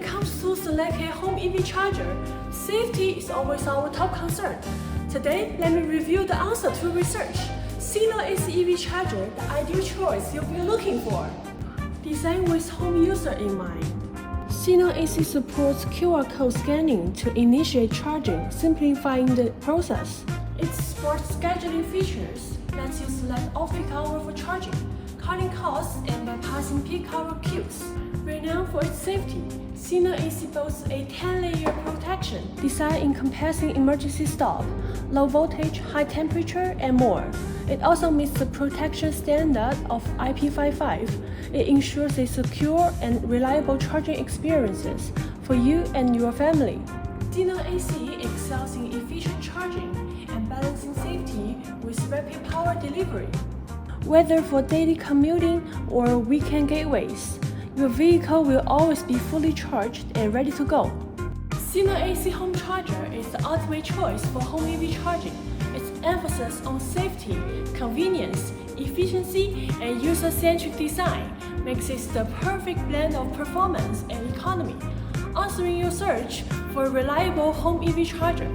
it comes to select a home EV charger, safety is always our top concern. Today, let me review the answer to research. Sino AC EV Charger, the ideal choice you'll be looking for. Designed with home user in mind. Sino AC supports QR code scanning to initiate charging, simplifying the process. Its sports scheduling features lets you select off-peak hour for charging, cutting costs and bypassing peak hour queues. Renowned for its safety, Sino AC boasts a 10-layer protection designed encompassing emergency stop, low voltage, high temperature, and more. It also meets the protection standard of IP55. It ensures a secure and reliable charging experiences for you and your family. Sino AC excels in efficient charging and balancing safety with rapid power delivery. Whether for daily commuting or weekend getaways, your vehicle will always be fully charged and ready to go. Sino AC Home Charger is the ultimate choice for home EV charging. Its emphasis on safety, convenience, efficiency, and user-centric design makes it the perfect blend of performance and economy, answering your search for a reliable home EV charger.